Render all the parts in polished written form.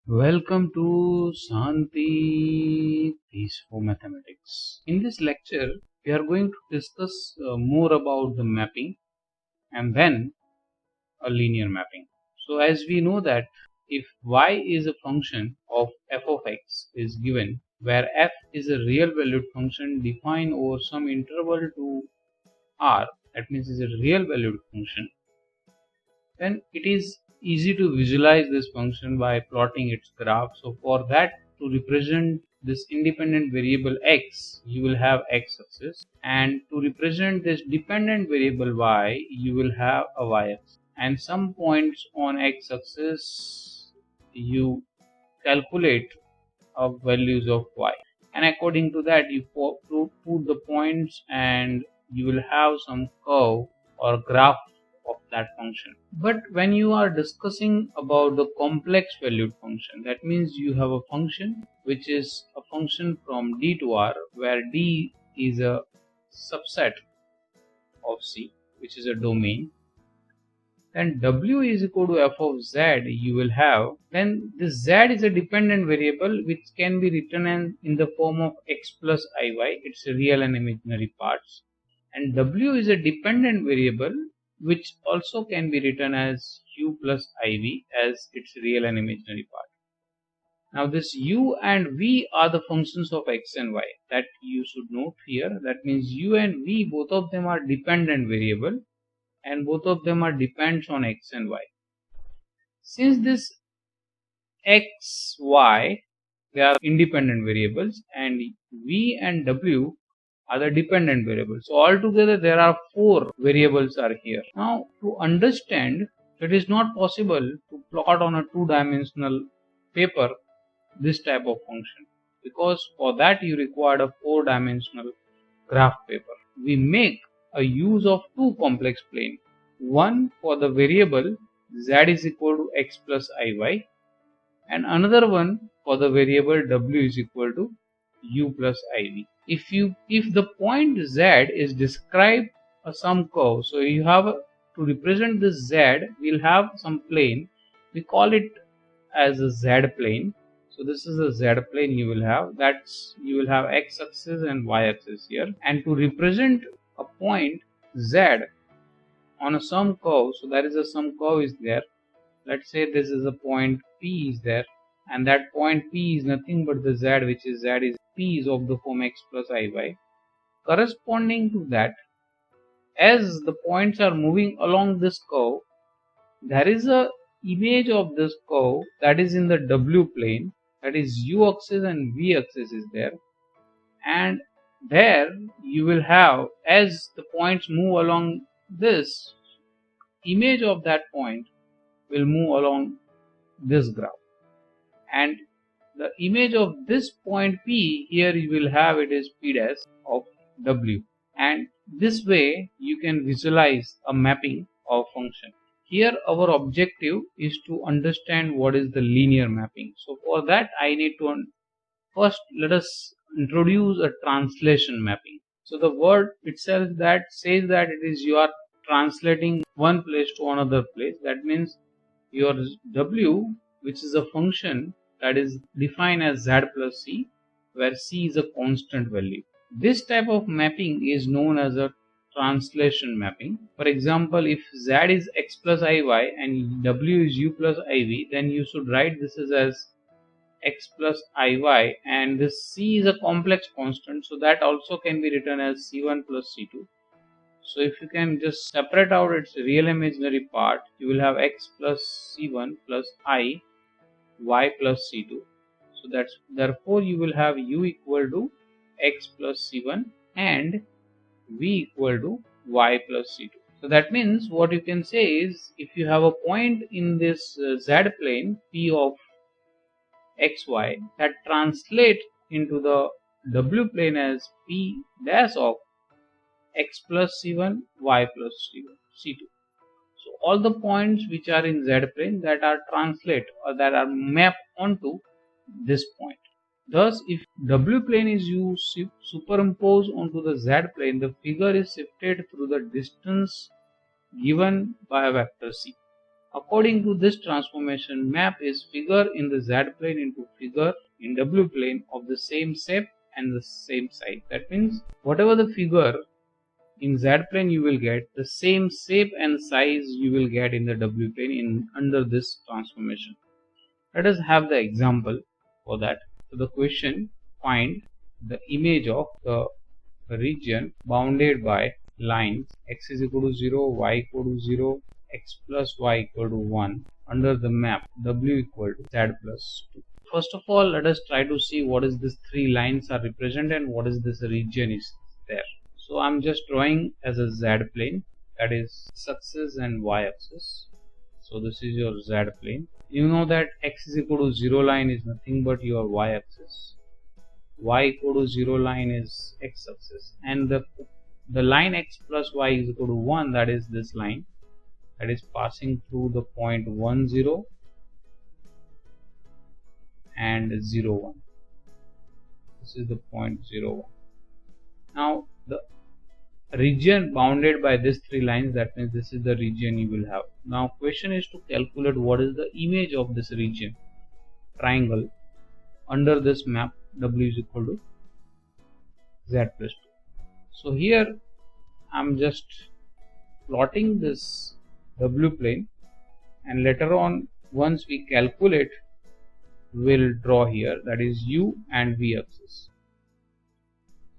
Welcome to Shanti-Peace for Mathematics. In this lecture, we are going to discuss more about the mapping and then a linear mapping. So as we know that if y is a function of f of x is given, where f is a real valued function defined over some interval to r, that means is a real valued function, then it is easy to visualize this function by plotting its graph. So for that, to represent this independent variable x, you will have x-axis, and to represent this dependent variable y, you will have a y-axis, and some points on x-axis you calculate of values of y, and according to that you put the points and you will have some curve or graph of that function. But when you are discussing about the complex valued function, that means you have a function which is a function from D to R, where D is a subset of C, which is a domain. Then W is equal to f of z, you will have, then this z is a dependent variable which can be written in the form of x plus iy, its real and imaginary parts, and w is a dependent variable which also can be written as u plus iv as its real and imaginary part. Now this u and v are the functions of x and y, that you should note here. That means u and v, both of them are dependent variable and both of them are depends on x and y. Since this x, y, they are independent variables, and v and w are the dependent variables. So altogether there are 4 variables are here. Now to understand, it is not possible to plot on a 2-dimensional paper this type of function, because for that you require a 4-dimensional graph paper. We make a use of 2 complex plane, one for the variable z is equal to x plus iy, and another one for the variable w is equal to u plus iv. If the point z is described some curve, so you have to represent this z, we'll have some plane, we call it as a z plane. So this is a z plane you will have, that's you will have x axis and y axis here, and to represent a point z on a some curve, so there is a some curve is there, let's say this is a point p is there, and that point p is nothing but the z, which is z is p is of the form x plus iy. Corresponding to that, as the points are moving along this curve, there is a image of this curve that is in the w plane, that is u axis and v axis is there, and there you will have, as the points move along this, image of that point will move along this graph, and the image of this point p, here you will have it is p dash of w, and this way you can visualize a mapping of function. Here our objective is to understand what is the linear mapping. So for that I need to first let us introduce a translation mapping. So the word itself that says that it is you are translating one place to another place. That means your w, which is a function that is defined as z plus c, where c is a constant value. This type of mapping is known as a translation mapping. For example, if z is x plus iy and w is u plus iv, then you should write this as x plus iy, and this c is a complex constant, so that also can be written as c1 plus c2. So if you can just separate out its real imaginary part, you will have x plus c1 plus I y plus c2. So that's therefore you will have u equal to x plus c1 and v equal to y plus c2. So that means what you can say is, if you have a point in this z plane p of xy, that translate into the w plane as p dash of x plus c1 y plus c2. So all the points which are in z plane that are translate or that are mapped onto this point. Thus if w plane is used superimposed onto the z plane, the figure is shifted through the distance given by a vector c. According to this transformation, map is figure in the z plane into figure in w plane of the same shape and the same size. That means whatever the figure in z plane you will get, the same shape and size you will get in the w plane in under this transformation. Let us have the example for that. So the question, find the image of the region bounded by lines x is equal to 0, y equal to 0, x plus y equal to 1 under the map w equal to z plus 2. First of all, let us try to see what is this three lines are represented and what is this region is there. So I'm just drawing as a z plane, that is x-axis and y-axis. So this is your z plane. You know that x is equal to 0 line is nothing but your y-axis. Y equal to 0 line is x-axis, and the line x plus y is equal to 1, that is this line that is passing through the point 1 0 and 0 1. This is the point 0 1. Now the region bounded by these three lines, that means this is the region you will have. Now question is to calculate what is the image of this region triangle under this map w is equal to z plus 2. So here I'm just plotting this w plane, and later on once we calculate we'll draw here, that is u and v axis.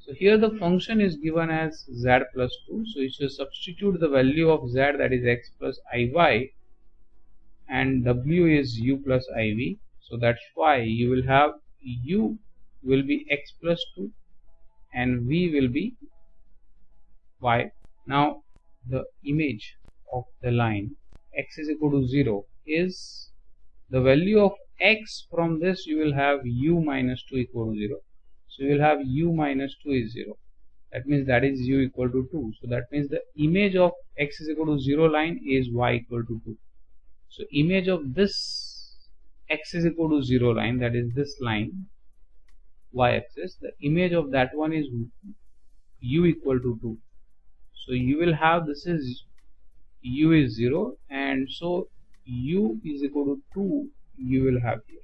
So here the function is given as z plus 2. So you should substitute the value of z, that is x plus iy, and w is u plus iv. So that's why you will have u will be x plus 2 and v will be y. Now the image of the line x is equal to 0 is the value of x. From this you will have u minus 2 equal to 0. So you will have u minus 2 is 0. That means that is u equal to 2. So that means the image of x is equal to 0 line is y equal to 2. So image of this x is equal to 0 line, that is this line y-axis, the image of that one is u equal to 2. So you will have, this is u is 0, and so u is equal to 2 you will have here.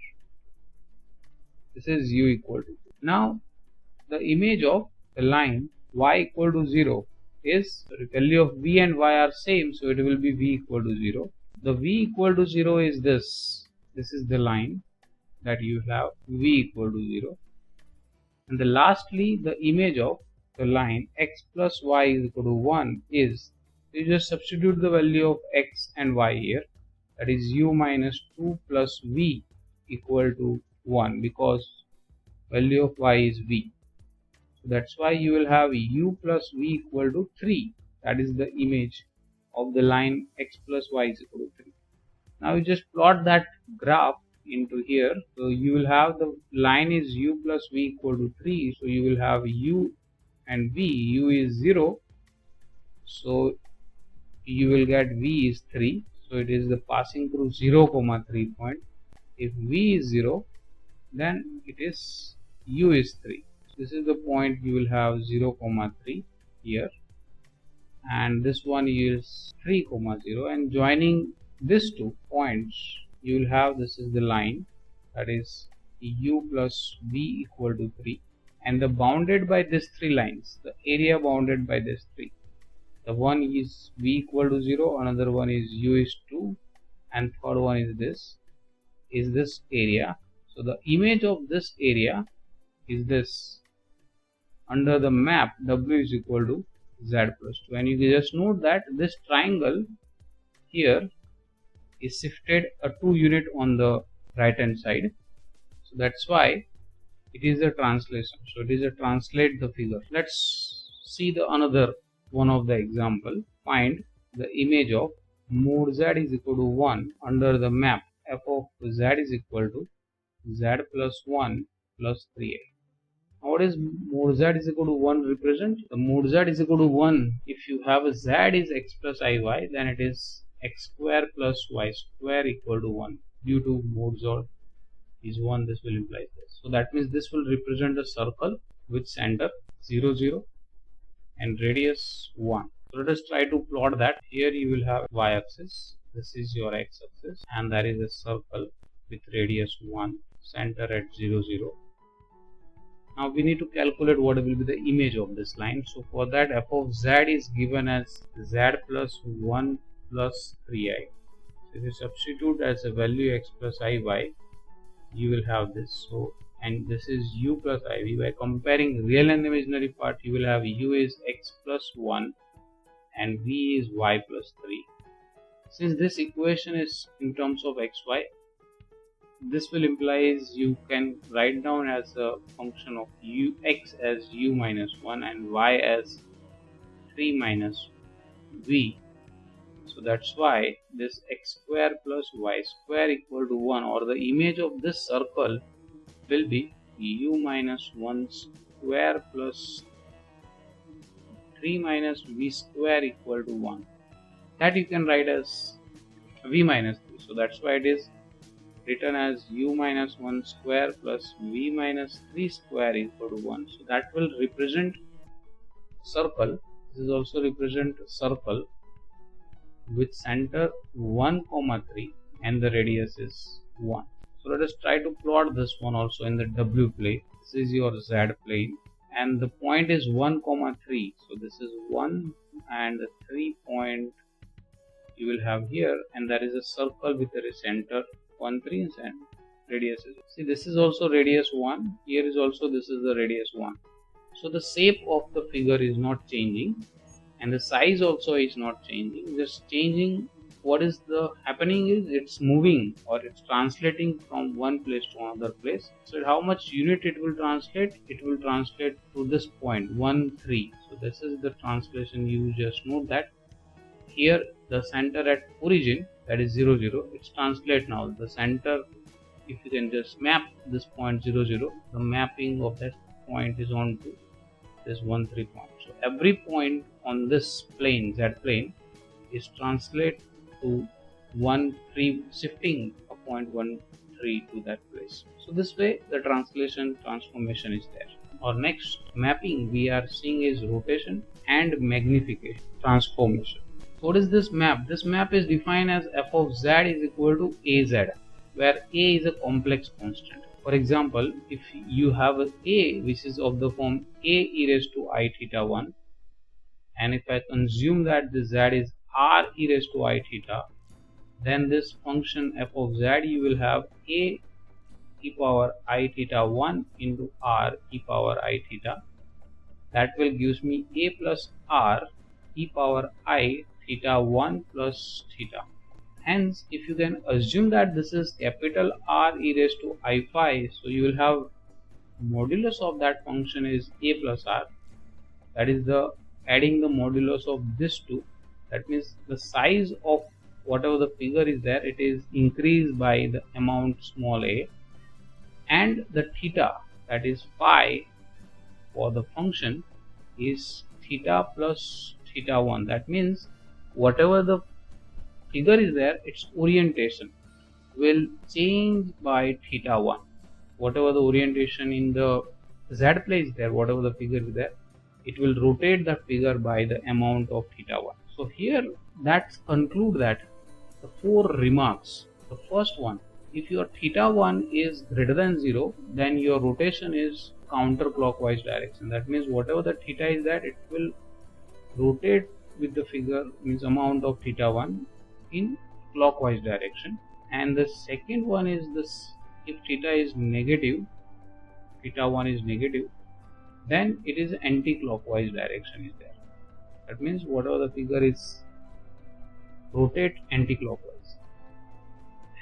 This is u equal to 2. Now the image of the line y equal to 0 is, the value of v and y are same, so it will be v equal to 0. The v equal to 0 is this. This is the line that you have v equal to 0. And the lastly, the image of the line x plus y is equal to 1 is, you just substitute the value of x and y here, that is u minus 2 plus v equal to 1, because value of y is v. So that's why you will have u plus v equal to 3, that is the image of the line x plus y is equal to 3. Now you just plot that graph into here. So you will have the line is u plus v equal to 3, so you will have u and v. U is 0, so you will get v is 3, so it is the passing through 0 comma 3 point. If v is 0, then it is u is 3. This is the point you will have 0 comma 3 here, and this one is 3 comma 0, and joining these 2 points you will have, this is the line, that is u plus v equal to 3, and the bounded by these 3 lines, the area bounded by these 3, the one is v equal to 0, another one is u is 2, and third one is this area. So the image of this area is this under the map w is equal to z plus 2, and you can just note that this triangle here is shifted a 2 unit on the right hand side. So that's why it is a translation. So it is a translate the figure. Let's see the another one of the example. Find the image of mod z is equal to 1 under the map f of z is equal to z plus 1 plus 3a. Now what is mod z is equal to 1 represent? The mod z is equal to 1. If you have a z is x plus iy, then it is x square plus y square equal to 1. Due to mod z is 1, this will imply this. So that means this will represent a circle with center 0 0 and radius 1. So let us try to plot that. Here you will have y axis This is your x-axis, and there is a circle with radius 1, center at 0, 0. Now we need to calculate what will be the image of this line. So for that, f of z is given as z plus 1 plus 3i. So if you substitute as a value x plus iy, you will have this. So, and this is u plus iv. By comparing real and imaginary part, you will have u is x plus 1 and v is y plus 3. Since this equation is in terms of xy, this will implies you can write down as a function of x as u minus 1 and y as 3 minus v. So that's why this x square plus y square equal to 1, or the image of this circle will be u minus 1 square plus 3 minus v square equal to 1. That you can write as v minus 3. So that's why it is written as u minus 1 square plus v minus 3 square equal to 1. So that will represent circle. This is also represent circle with center 1, 3 and the radius is 1. So let us try to plot this one also in the w plane. This is your z plane and the point is 1, 3. So this is 1 and the 3 point you will have here, and there is a circle with a center 1, 3 and radius is. See, this is also radius 1. Here is also this is the radius 1. So the shape of the figure is not changing and the size also is not changing. Just changing what is the happening is it's moving or it's translating from one place to another place. So how much unit it will translate? It will translate to this point 1, 3. So this is the translation. You just note that here the center at origin, that is 0, 0, it's translate now. The center, if you can just map this point 0, 0, the mapping of that point is on to this 1, 3 point. So every point on this plane, z plane, is translate to 1, 3, shifting a point 1, 3 to that place. So this way the translation transformation is there. Our next mapping we are seeing is rotation and magnification transformation. So what is this map? This map is defined as f of z is equal to az, where a is a complex constant. For example, if you have a which is of the form a e raised to I theta 1, and if I consume that this z is r e raised to I theta, then this function f of z you will have a e power I theta 1 into r e power I theta. That will gives me a plus r e power I theta 1 plus theta. Hence, if you can assume that this is capital R e raised to I phi, so you will have modulus of that function is a plus r. That is the adding the modulus of this two. That means the size of whatever the figure is there, it is increased by the amount small a, and the theta, that is phi for the function, is theta plus theta 1. That means whatever the figure is there, its orientation will change by theta 1. Whatever the orientation in the z plane is there, whatever the figure is there, it will rotate that figure by the amount of theta 1. So here that conclude that the 4 remarks. The first one, if your theta 1 is greater than 0, then your rotation is counterclockwise direction. That means whatever the theta is there, it will rotate with the figure, means amount of theta 1 in clockwise direction. And the second one is this, if theta is negative, theta 1 is negative, then it is anti-clockwise direction is there. That means whatever the figure is rotate anti-clockwise.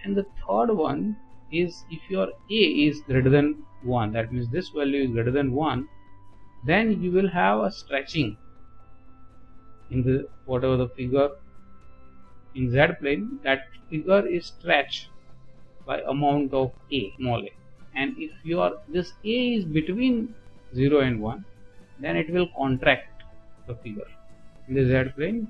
And the third one is if your a is greater than 1, that means this value is greater than 1, then you will have a stretching in the whatever the figure in z plane, that figure is stretched by amount of a, small a. And if your this a is between 0 and 1, then it will contract the figure in the z plane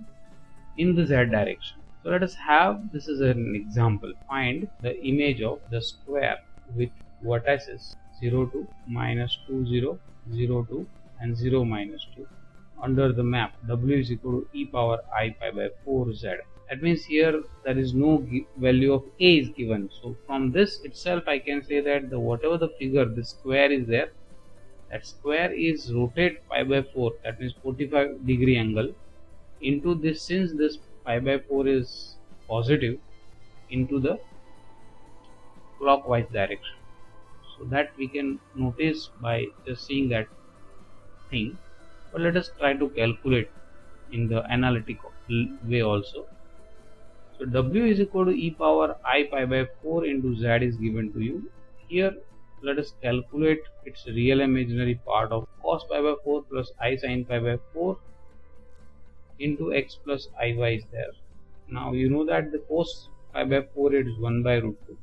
in the z direction. So let us have, this is an example. Find the image of the square with vertices 0, 2, minus 2, 0, 0, 2 and 0, minus 2 under the map w is equal to e power I pi by 4z That means here there is no value of a is given. So from this itself I can say that whatever the figure, the square is there, that square is rotate pi by 4, that means 45-degree angle into this, since this pi by 4 is positive, into the clockwise direction. So that we can notice by just seeing that thing. But let us try to calculate in the analytic way also. So W is equal to e power I pi by 4 into Z is given to you. Here let us calculate its real imaginary part of cos pi by 4 plus I sin pi by 4 into x plus iy is there. Now you know that the cos pi by 4 is 1 by root 2.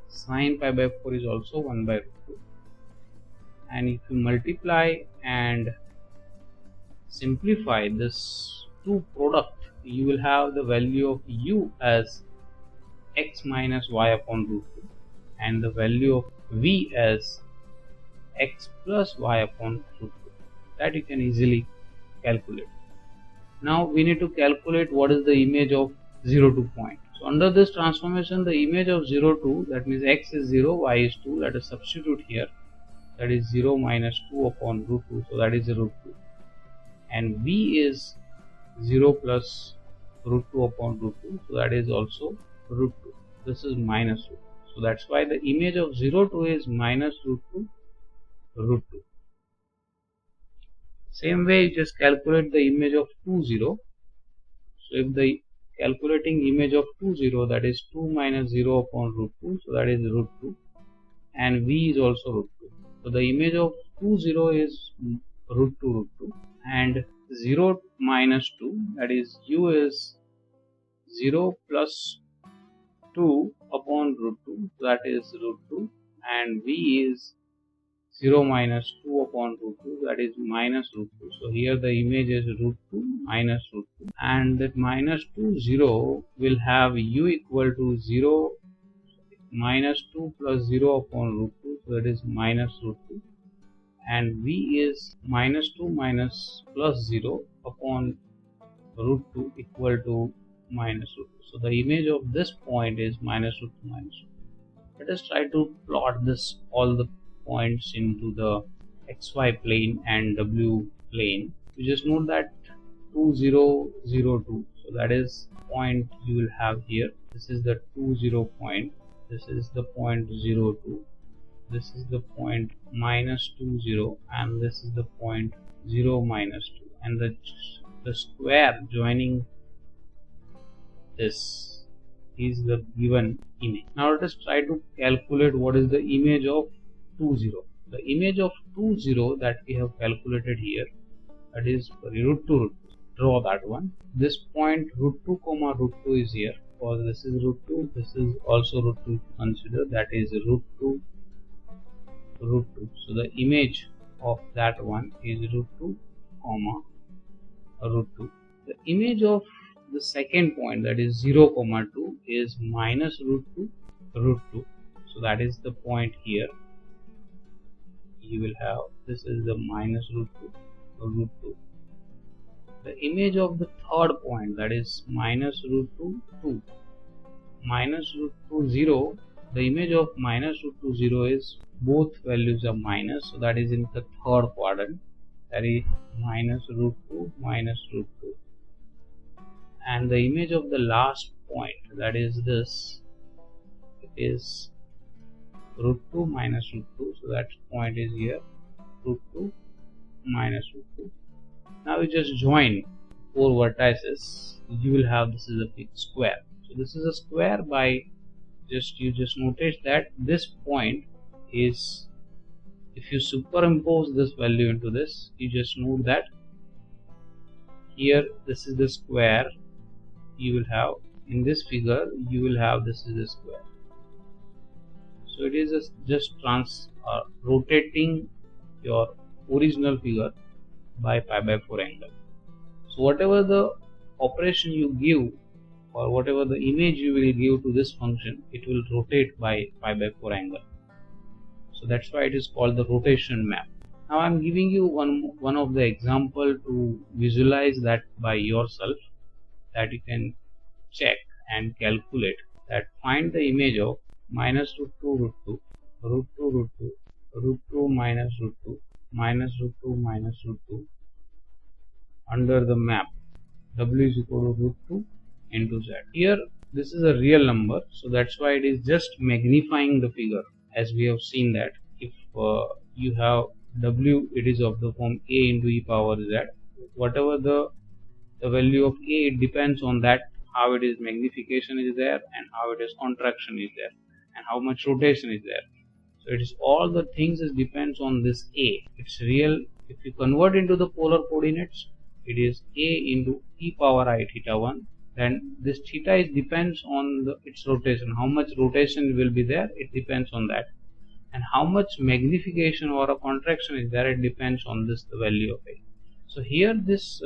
Sin pi by 4 is also 1 by root 2. And if you multiply and simplify this two product, you will have the value of u as x minus y upon root 2 and the value of v as x plus y upon root 2. That you can easily calculate. Now we need to calculate what is the image of 0 2 point. So under this transformation, the image of 0 2, that means x is 0, y is 2, let us substitute here, that is 0 minus 2 upon root 2, so that is root 2, and v is 0 plus root 2 upon root 2, so that is also root 2. This is minus root 2. So that's why the image of 0 2 is minus root 2 root 2. Same way you just calculate the image of 2 0. So if the calculating image of 2 0, that is 2 minus 0 upon root 2, so that is root 2, and v is also root 2. So the image of 2 0 is root 2, and 0 minus 2, that is u is 0 plus 2 upon root 2, that is root 2, and v is 0 minus 2 upon root 2, that is minus root 2. So here the image is root 2 minus root 2, and that minus 2 0 will have u equal to 0 minus 2 plus 0 upon root 2, so that is minus root 2, and v is minus 2 minus plus 0 upon root 2 equal to minus root 2. So the image of this point is minus root 2 minus root 2. Let us try to plot this all the points into the xy plane and w plane. You just note that 2 0 0 2, so that is point you will have here. This is the 2 0 point, this is the point 0 2, this is the point minus 2 0, and this is the point 0 minus 2, and the square joining this is the given image. Now let us try to calculate what is the image of 2 0. The image of 2 0 that we have calculated here, that is root 2 root 2. Draw that one. This point root 2 comma root 2 is here, because this is root 2, this is also root 2. Consider that is root 2 root 2. So the image of that one is root 2 comma root 2. The image of the second point, that is 0 comma 2, is minus root 2 root 2. So that is the point here. You will have, this is the minus root 2 root 2. The image of the third point, that is minus root 2 2, minus root 2 0. The image of minus root 2 0 is both values are minus, so that is in the third quadrant, that is minus root 2 minus root 2. And the image of the last point, that is this, it is root 2 minus root 2, so that point is here, root 2 minus root 2. Now you just join 4 vertices, you will have, this is a big square. So this is a square by you just notice that this point is, if you superimpose this value into this, you just note that here this is the square, you will have in this figure, you will have this is the square. So it is just rotating your original figure by pi by 4 angle. So whatever the operation you give, or whatever the image you will give to this function, it will rotate by pi by 4 angle. So that's why it is called the rotation map. Now I am giving you one of the example to visualize that by yourself, that you can check and calculate that find the image of minus root 2 root 2 root 2 root 2 root 2 minus root 2 minus root 2 minus root 2 under the map w is equal to root 2 into z. Here this is a real number, so that's why it is just magnifying the figure. As we have seen that if you have w, it is of the form a into e power z. Whatever the value of a, it depends on that how it is magnification is there and how it is contraction is there and how much rotation is there. So it is all the things is depends on this a. It's real. If you convert into the polar coordinates, it is a into e power I theta 1. Then this theta is depends on its rotation. How much rotation will be there, it depends on that. And how much magnification or a contraction is there, it depends on this the value of a. So here this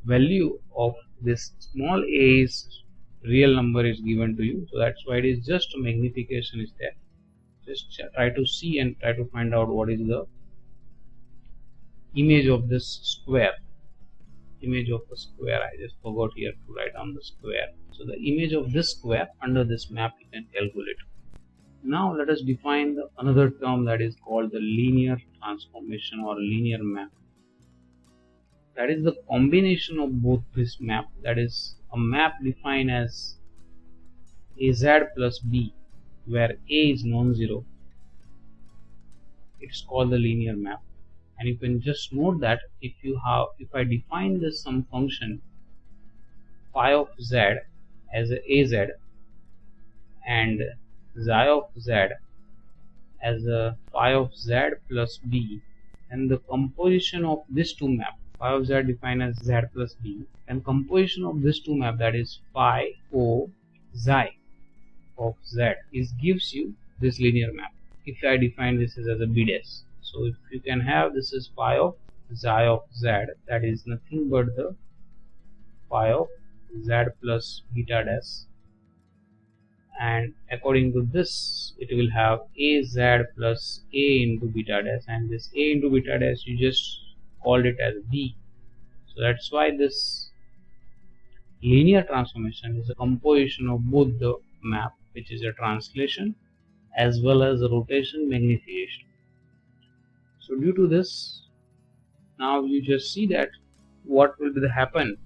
value of this small a is real number is given to you. So that's why it is just magnification is there. Just try to see and try to find out what is the image of this square. Image of the square, I just forgot here to write on the square. So the image of this square under this map you can calculate. Now let us define another term that is called the linear transformation or linear map. That is the combination of both this map, that is a map defined as az plus b where a is non-zero. It's called the linear map. And you can just note that if I define this some function phi of z as a az and xi of z as a phi of z plus b, and the composition of these two map, phi of z defined as z plus b, and composition of these two map, that is phi o xi of z, gives you this linear map. If I define this as a b dash, so if you can have this is phi of xi of z, that is nothing but the phi of z plus beta dash, and according to this it will have az plus a into beta dash, and this a into beta dash you just called it as b. So that's why this linear transformation is a composition of both the map, which is a translation as well as a rotation magnification. So due to this, now you just see that what will be the happen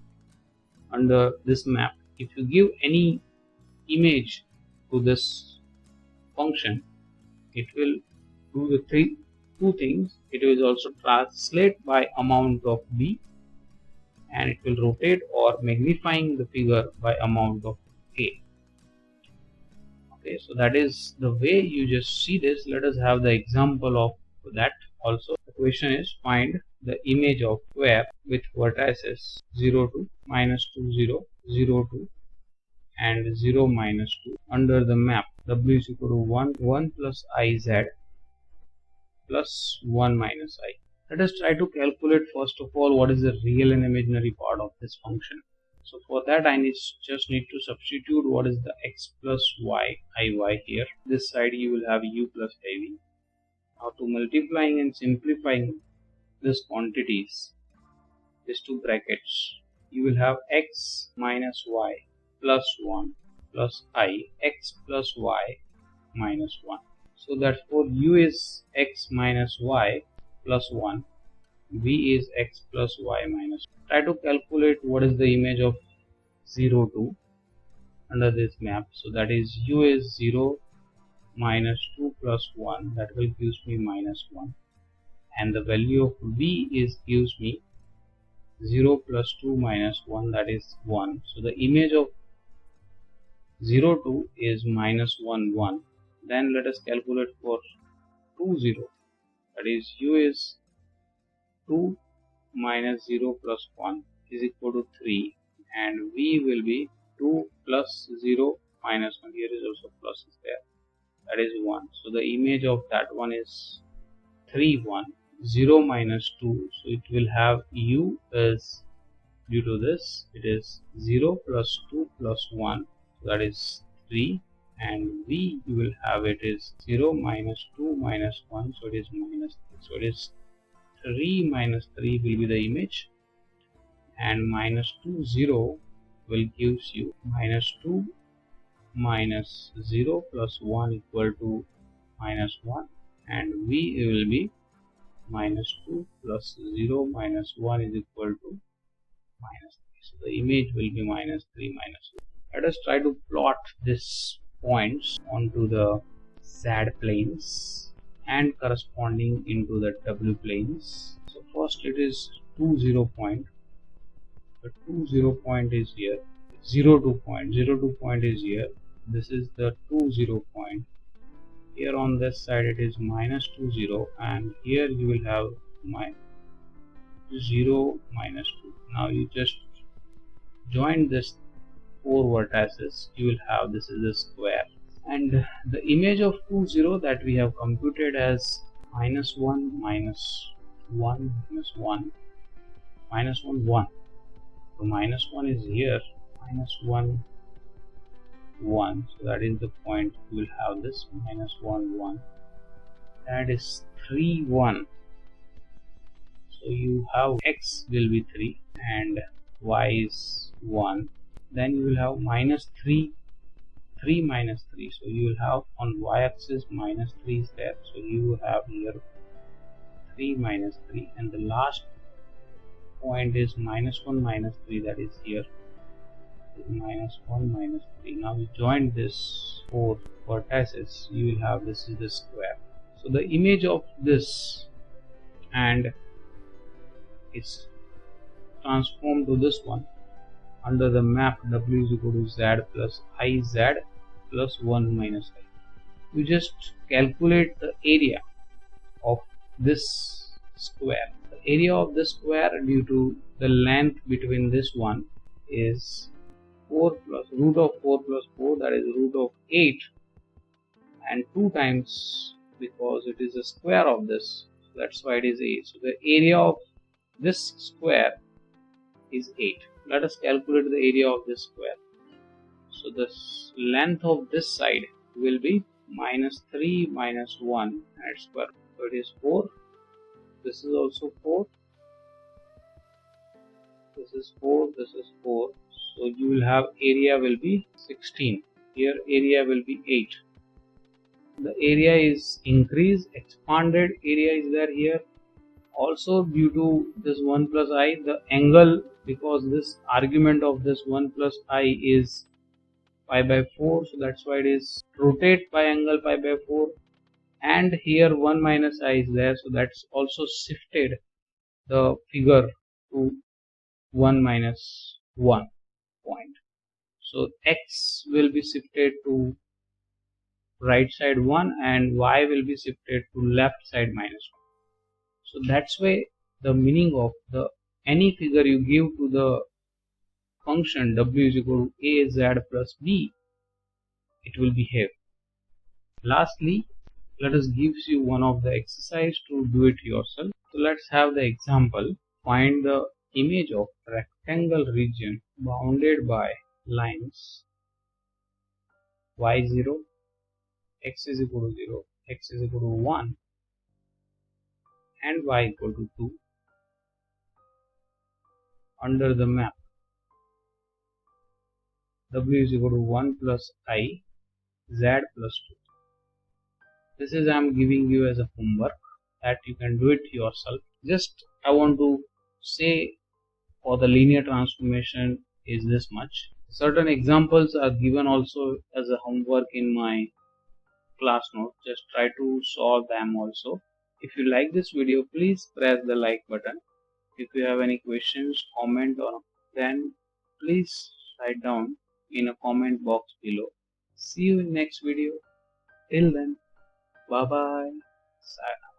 under this map. If you give any image to this function, it will do the two things. It will also translate by amount of b, and it will rotate or magnifying the figure by amount of a. Okay, so that is the way you just see this. Let us have the example of that also. The question is find the image of square with vertices 0 to minus 2 0 0 2 and 0 minus 2 under the map w is equal to 1 1 plus iz plus 1 minus I. Let us try to calculate first of all what is the real and imaginary part of this function. So for that I just need to substitute what is the x plus y iy here. This side you will have u plus iv. Now to multiplying and simplifying these quantities, these two brackets, you will have x minus y plus 1 plus I x plus y minus 1. So therefore u is x minus y plus 1, v is x plus y minus 1. Try to calculate what is the image of 0 2 under this map. So that is u is 0 minus 2 plus 1, that will gives me minus 1, and the value of v is gives me 0 plus 2 minus 1, that is 1. So the image of 0 2 is minus 1 1. Then let us calculate for 2 0, that is u is 2 minus 0 plus 1 is equal to 3, and v will be 2 plus 0 minus 1, here is also plus is there, that is 1. So the image of that one is 3 1 0 minus 2, so it will have u is, due to this it is 0 plus 2 plus 1, so that is 3, and v you will have it is 0 minus 2 minus 1, so it is minus 3. So it is 3 minus 3 will be the image, and minus 2 0 will gives you -2 minus 0 plus 1 equal to -1, and V will be -2 plus 0 minus 1 is equal to -3. So the image will be -3 minus 1. Let us try to plot these points onto the Z planes and corresponding into the W planes. So first it is 2 0 point. The 2 0 point is here. 0 2 point. 0 2 point is here. This is the 2 0 point. Here on this side it is -2 0, and here you will have 0 -2. Now you just join this 4 vertices. You will have, this is a square, and the image of 2 0 that we have computed as -1 -1 -1 -1 1. So -1 is here, -1 1. So that is the point. You will have this -1 1. That is 3 1. So you have x will be 3 and y is 1. Then you will have -3 3 minus 3. So you will have on y-axis -3 is there. So you have here 3 minus 3, and the last point is -1 minus 3, that is here. -1 minus 3. Now we join this 4 vertices. You will have, this is the square. So the image of this and is transformed to this one under the map W is equal to Z plus IZ plus 1 minus I. You just calculate the area of this square. The area of this square due to the length between this one is 4 plus root of 4 plus 4, that is root of 8, and 2 times, because it is a square of this, so that's why it is 8. So the area of this square is 8. Let us calculate the area of this square. So the length of this side will be -3 minus 1 and square. So it is 4. This is also 4. This is 4. This is 4. So you will have area will be 16. Here area will be 8. The area is increased, expanded area is there here. Also due to this 1 plus I, the angle, because this argument of this 1 plus I is pi by 4, so that's why it is rotate by angle pi by 4, and here 1 minus I is there, so that's also shifted the figure to 1 minus 1 point. So x will be shifted to right side 1 and y will be shifted to left side -1. So that's why the meaning of the any figure you give to the function w is equal to a z plus b, it will behave. Lastly, let us give you one of the exercise to do it yourself. So let's have the example. Find the image of rectangle region bounded by lines y0, x is equal to 0, x is equal to 1 and y equal to 2 under the map w is equal to 1 plus I, z plus 2. This is I am giving you as a homework that you can do it yourself. Just I want to say for the linear transformation is this much. Certain examples are given also as a homework in my class note. Just try to solve them also. If you like this video, please press the like button. If you have any questions, comment on, then please write down in a comment box below. See you in next video. Till then, bye bye. Sayonara.